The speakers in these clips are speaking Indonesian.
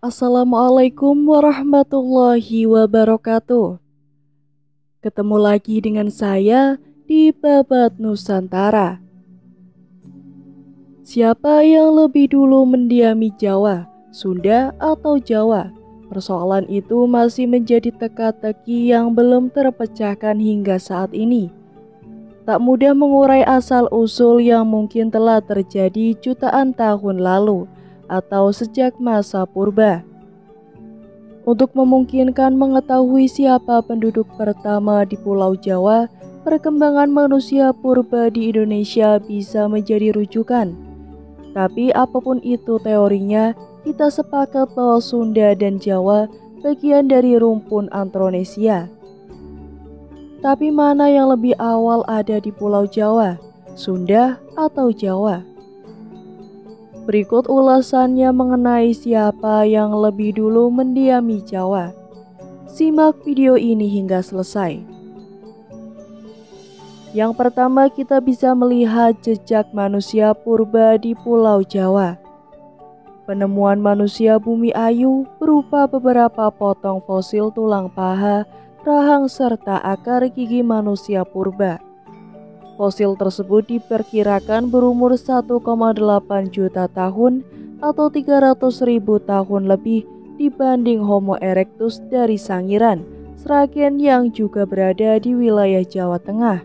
Assalamualaikum warahmatullahi wabarakatuh. Ketemu lagi dengan saya di Babat Nusantara. Siapa yang lebih dulu mendiami Jawa, Sunda atau Jawa? Persoalan itu masih menjadi teka-teki yang belum terpecahkan hingga saat ini. Tak mudah mengurai asal-usul yang mungkin telah terjadi jutaan tahun lalu atau sejak masa purba. Untuk memungkinkan mengetahui siapa penduduk pertama di Pulau Jawa, perkembangan manusia purba di Indonesia bisa menjadi rujukan. Tapi apapun itu teorinya, kita sepakat bahwa Sunda dan Jawa bagian dari rumpun Antronesia. Tapi mana yang lebih awal ada di Pulau Jawa, Sunda atau Jawa? Berikut ulasannya mengenai siapa yang lebih dulu mendiami Jawa. Simak video ini hingga selesai. Yang pertama, kita bisa melihat jejak manusia purba di Pulau Jawa. Penemuan manusia bumi ayu berupa beberapa potong fosil tulang paha, rahang serta akar gigi manusia purba. Fosil tersebut diperkirakan berumur 1,8 juta tahun atau 300.000 tahun lebih dibanding Homo erectus dari Sangiran, Sragen yang juga berada di wilayah Jawa Tengah.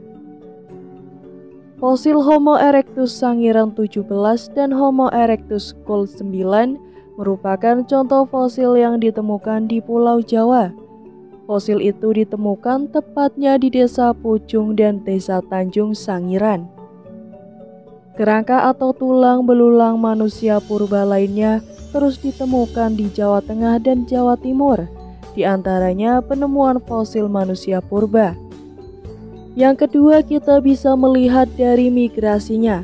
Fosil Homo erectus Sangiran 17 dan Homo erectus Kul 9 merupakan contoh fosil yang ditemukan di Pulau Jawa. Fosil itu ditemukan tepatnya di Desa Pucung dan Desa Tanjung Sangiran. Kerangka atau tulang belulang manusia purba lainnya terus ditemukan di Jawa Tengah dan Jawa Timur, di antaranya penemuan fosil manusia purba. Yang kedua, kita bisa melihat dari migrasinya.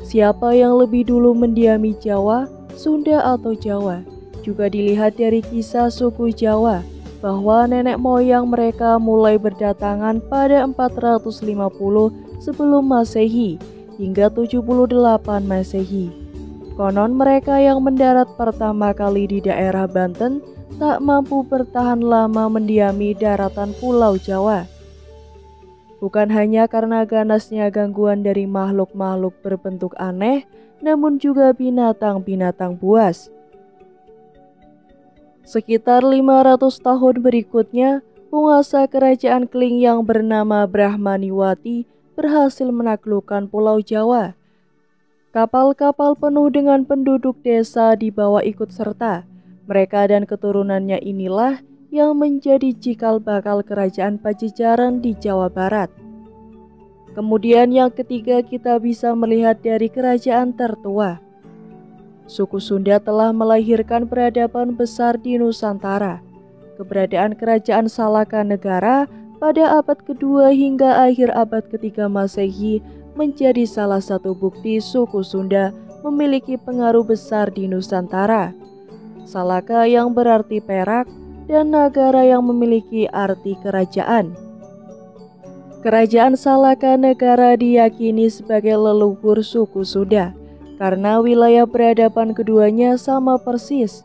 Siapa yang lebih dulu mendiami Jawa, Sunda atau Jawa? Juga dilihat dari kisah suku Jawa, bahwa nenek moyang mereka mulai berdatangan pada 450 sebelum Masehi hingga 78 Masehi. Konon mereka yang mendarat pertama kali di daerah Banten tak mampu bertahan lama mendiami daratan Pulau Jawa. Bukan hanya karena ganasnya gangguan dari makhluk-makhluk berbentuk aneh, namun juga binatang-binatang buas. Sekitar 500 tahun berikutnya, penguasa kerajaan Kling yang bernama Brahmaniwati berhasil menaklukkan Pulau Jawa. Kapal-kapal penuh dengan penduduk desa dibawa ikut serta. Mereka dan keturunannya inilah yang menjadi cikal bakal kerajaan Pajajaran di Jawa Barat. Kemudian yang ketiga, kita bisa melihat dari kerajaan tertua. Suku Sunda telah melahirkan peradaban besar di Nusantara. Keberadaan kerajaan Salaka Negara pada abad kedua hingga akhir abad ketiga Masehi menjadi salah satu bukti suku Sunda memiliki pengaruh besar di Nusantara. Salaka yang berarti perak dan Nagara yang memiliki arti kerajaan. Kerajaan Salaka Negara diyakini sebagai leluhur suku Sunda, karena wilayah peradaban keduanya sama persis.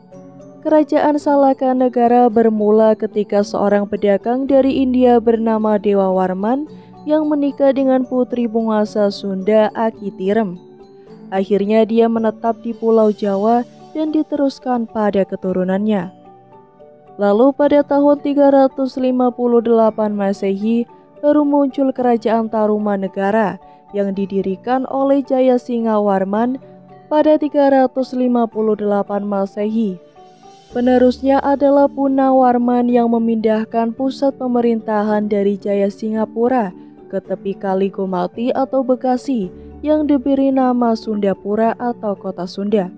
Kerajaan Salaka Negara bermula ketika seorang pedagang dari India bernama Dewa Warman yang menikah dengan putri penguasa Sunda Akitirem. Akhirnya dia menetap di Pulau Jawa dan diteruskan pada keturunannya. Lalu pada tahun 358 Masehi baru muncul kerajaan Tarumanegara yang didirikan oleh Jayasingha Warman pada 358 Masehi. Penerusnya adalah Punawarman yang memindahkan pusat pemerintahan dari Jayasinghapura ke tepi Kali Gomati atau Bekasi yang diberi nama Sundapura atau Kota Sunda.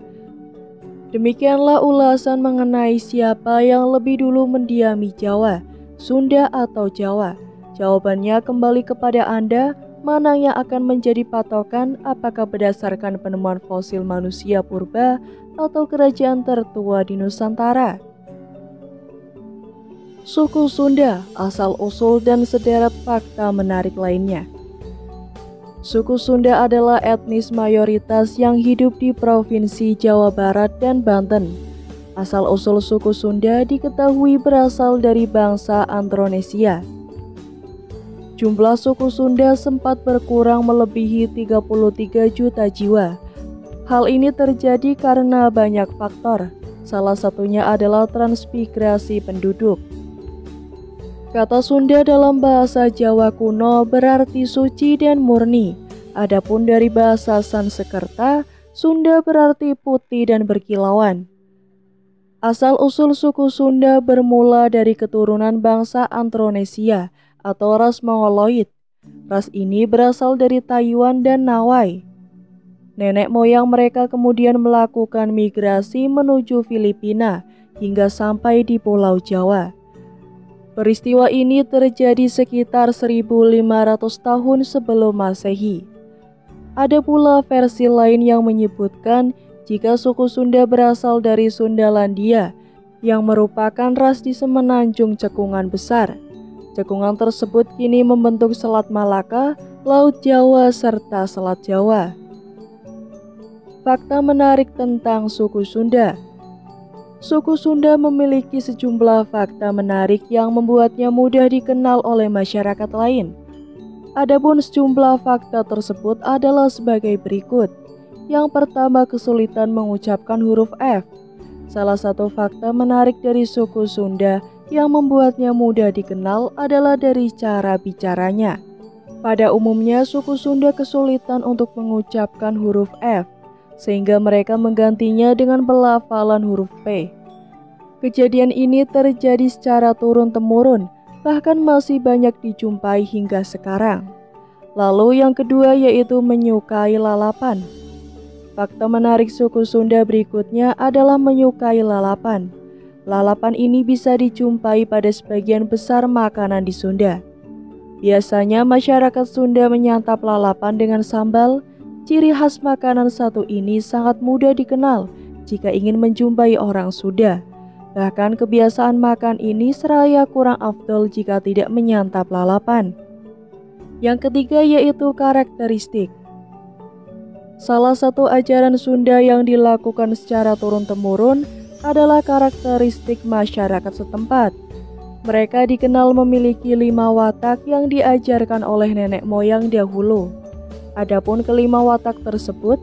Demikianlah ulasan mengenai siapa yang lebih dulu mendiami Jawa, Sunda atau Jawa. Jawabannya kembali kepada Anda. Mana yang akan menjadi patokan, apakah berdasarkan penemuan fosil manusia purba atau kerajaan tertua di Nusantara? Suku Sunda, asal-usul dan sederet fakta menarik lainnya. Suku Sunda adalah etnis mayoritas yang hidup di Provinsi Jawa Barat dan Banten. Asal-usul suku Sunda diketahui berasal dari bangsa Antronesia. Jumlah suku Sunda sempat berkurang melebihi 33 juta jiwa. Hal ini terjadi karena banyak faktor. Salah satunya adalah transmigrasi penduduk. Kata Sunda dalam bahasa Jawa kuno berarti suci dan murni. Adapun dari bahasa Sanskerta, Sunda berarti putih dan berkilauan. Asal-usul suku Sunda bermula dari keturunan bangsa Antronesia atau ras Mongoloid. Ras ini berasal dari Taiwan dan Nawai. Nenek moyang mereka kemudian melakukan migrasi menuju Filipina hingga sampai di Pulau Jawa. Peristiwa ini terjadi sekitar 1500 tahun sebelum Masehi. Ada pula versi lain yang menyebutkan jika suku Sunda berasal dari Sundalandia yang merupakan ras di semenanjung Cekungan Besar. Cekungan tersebut kini membentuk Selat Malaka, Laut Jawa, serta Selat Jawa. Fakta menarik tentang suku Sunda. Suku Sunda memiliki sejumlah fakta menarik yang membuatnya mudah dikenal oleh masyarakat lain. Adapun sejumlah fakta tersebut adalah sebagai berikut. Yang pertama, kesulitan mengucapkan huruf F. Salah satu fakta menarik dari suku Sunda yang membuatnya mudah dikenal adalah dari cara bicaranya. Pada umumnya, suku Sunda kesulitan untuk mengucapkan huruf F, sehingga mereka menggantinya dengan pelafalan huruf P. Kejadian ini terjadi secara turun-temurun, bahkan masih banyak dijumpai hingga sekarang. Lalu yang kedua yaitu menyukai lalapan. Fakta menarik suku Sunda berikutnya adalah menyukai lalapan. Lalapan ini bisa dijumpai pada sebagian besar makanan di Sunda. Biasanya masyarakat Sunda menyantap lalapan dengan sambal. Ciri khas makanan satu ini sangat mudah dikenal jika ingin menjumpai orang Sunda. Bahkan kebiasaan makan ini seraya kurang afdol jika tidak menyantap lalapan. Yang ketiga yaitu karakteristik. Salah satu ajaran Sunda yang dilakukan secara turun-temurun adalah karakteristik masyarakat setempat. Mereka dikenal memiliki 5 watak yang diajarkan oleh nenek moyang dahulu. Adapun kelima watak tersebut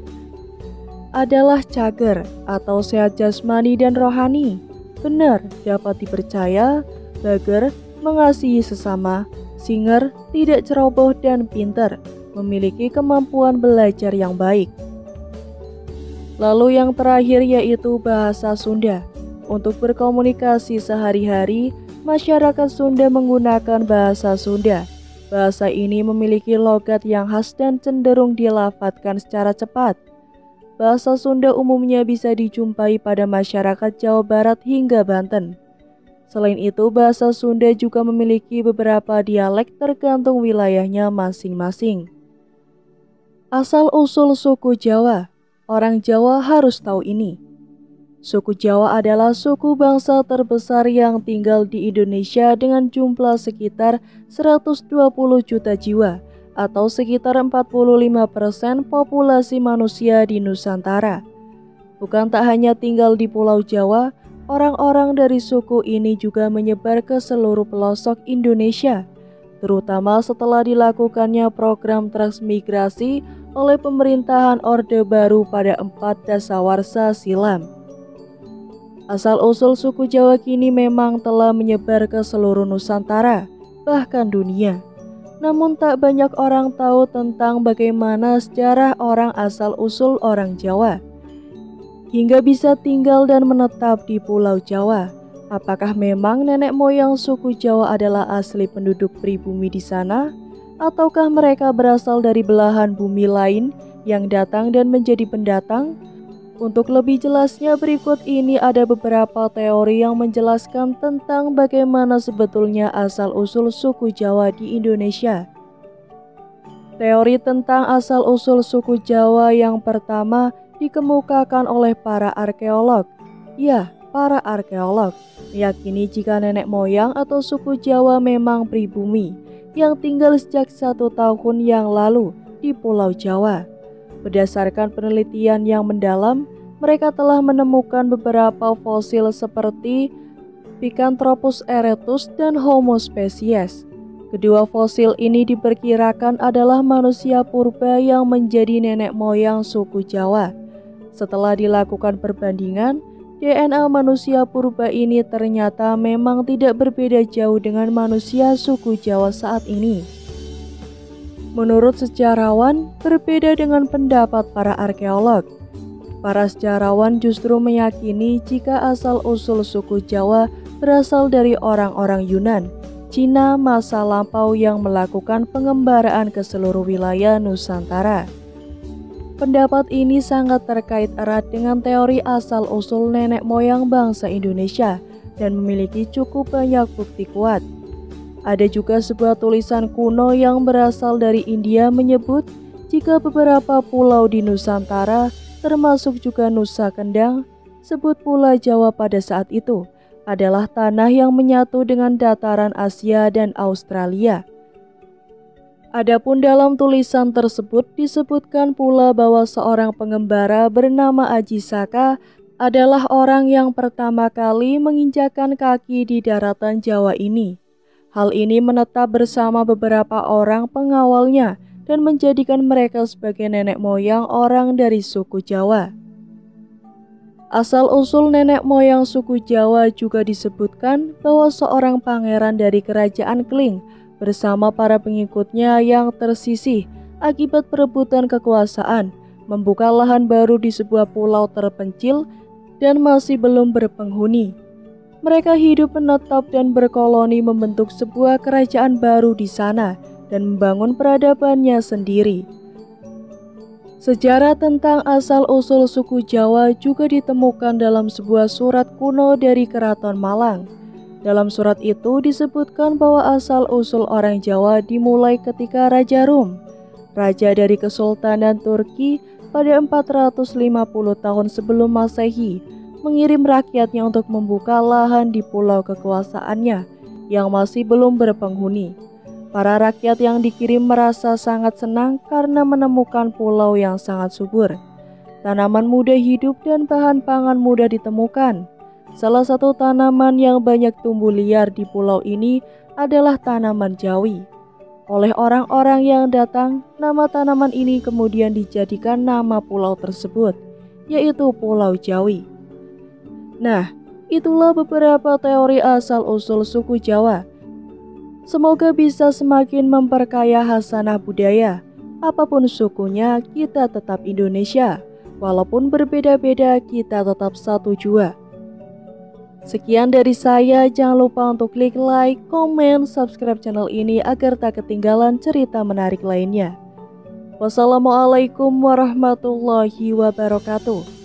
adalah cager atau sehat jasmani dan rohani, benar, dapat dipercaya, bager, mengasihi sesama, singer, tidak ceroboh dan pintar, memiliki kemampuan belajar yang baik. Lalu yang terakhir yaitu bahasa Sunda. Untuk berkomunikasi sehari-hari, masyarakat Sunda menggunakan bahasa Sunda. Bahasa ini memiliki logat yang khas dan cenderung dilafadzkan secara cepat. Bahasa Sunda umumnya bisa dijumpai pada masyarakat Jawa Barat hingga Banten. Selain itu, bahasa Sunda juga memiliki beberapa dialek tergantung wilayahnya masing-masing. Asal-usul suku Jawa. Orang Jawa harus tahu ini. Suku Jawa adalah suku bangsa terbesar yang tinggal di Indonesia dengan jumlah sekitar 120 juta jiwa atau sekitar 45% populasi manusia di Nusantara. Bukan tak hanya tinggal di Pulau Jawa, orang-orang dari suku ini juga menyebar ke seluruh pelosok Indonesia, terutama setelah dilakukannya program transmigrasi oleh pemerintahan Orde Baru pada 4 dasawarsa silam. Asal-usul suku Jawa kini memang telah menyebar ke seluruh Nusantara, bahkan dunia. Namun tak banyak orang tahu tentang bagaimana sejarah orang asal-usul orang Jawa hingga bisa tinggal dan menetap di Pulau Jawa. Apakah memang nenek moyang suku Jawa adalah asli penduduk pribumi di sana? Ataukah mereka berasal dari belahan bumi lain yang datang dan menjadi pendatang? Untuk lebih jelasnya berikut ini ada beberapa teori yang menjelaskan tentang bagaimana sebetulnya asal-usul suku Jawa di Indonesia. Teori tentang asal-usul suku Jawa yang pertama dikemukakan oleh para arkeolog. Ya, para arkeolog meyakini jika nenek moyang atau suku Jawa memang pribumi yang tinggal sejak 1 tahun yang lalu di Pulau Jawa. Berdasarkan penelitian yang mendalam, mereka telah menemukan beberapa fosil seperti Picanthropus erectus dan Homo spesies. Kedua fosil ini diperkirakan adalah manusia purba yang menjadi nenek moyang suku Jawa. Setelah dilakukan perbandingan, DNA manusia purba ini ternyata memang tidak berbeda jauh dengan manusia suku Jawa saat ini. Menurut sejarawan, berbeda dengan pendapat para arkeolog. Para sejarawan justru meyakini jika asal-usul suku Jawa berasal dari orang-orang Yunan, Cina masa lampau yang melakukan pengembaraan ke seluruh wilayah Nusantara. Pendapat ini sangat terkait erat dengan teori asal-usul nenek moyang bangsa Indonesia dan memiliki cukup banyak bukti kuat. Ada juga sebuah tulisan kuno yang berasal dari India menyebut jika beberapa pulau di Nusantara, termasuk juga Nusa Kendang, sebut Pulau Jawa pada saat itu, adalah tanah yang menyatu dengan dataran Asia dan Australia. Adapun dalam tulisan tersebut disebutkan pula bahwa seorang pengembara bernama Aji Saka adalah orang yang pertama kali menginjakkan kaki di daratan Jawa ini. Hal ini menetap bersama beberapa orang pengawalnya dan menjadikan mereka sebagai nenek moyang orang dari suku Jawa. Asal-usul nenek moyang suku Jawa juga disebutkan bahwa seorang pangeran dari kerajaan Kling bersama para pengikutnya yang tersisih akibat perebutan kekuasaan membuka lahan baru di sebuah pulau terpencil dan masih belum berpenghuni. Mereka hidup menetap dan berkoloni membentuk sebuah kerajaan baru di sana dan membangun peradabannya sendiri. Sejarah tentang asal-usul suku Jawa juga ditemukan dalam sebuah surat kuno dari Keraton Malang. Dalam surat itu disebutkan bahwa asal-usul orang Jawa dimulai ketika Raja Rum, raja dari Kesultanan Turki pada 450 tahun sebelum Masehi, mengirim rakyatnya untuk membuka lahan di pulau kekuasaannya yang masih belum berpenghuni. Para rakyat yang dikirim merasa sangat senang karena menemukan pulau yang sangat subur. Tanaman mudah hidup dan bahan pangan mudah ditemukan. Salah satu tanaman yang banyak tumbuh liar di pulau ini adalah tanaman jawi. Oleh orang-orang yang datang, nama tanaman ini kemudian dijadikan nama pulau tersebut, yaitu Pulau Jawi. Nah, itulah beberapa teori asal-usul suku Jawa. Semoga bisa semakin memperkaya khasanah budaya. Apapun sukunya, kita tetap Indonesia. Walaupun berbeda-beda, kita tetap satu jua. Sekian dari saya, jangan lupa untuk klik like, komen, subscribe channel ini agar tak ketinggalan cerita menarik lainnya. Wassalamualaikum warahmatullahi wabarakatuh.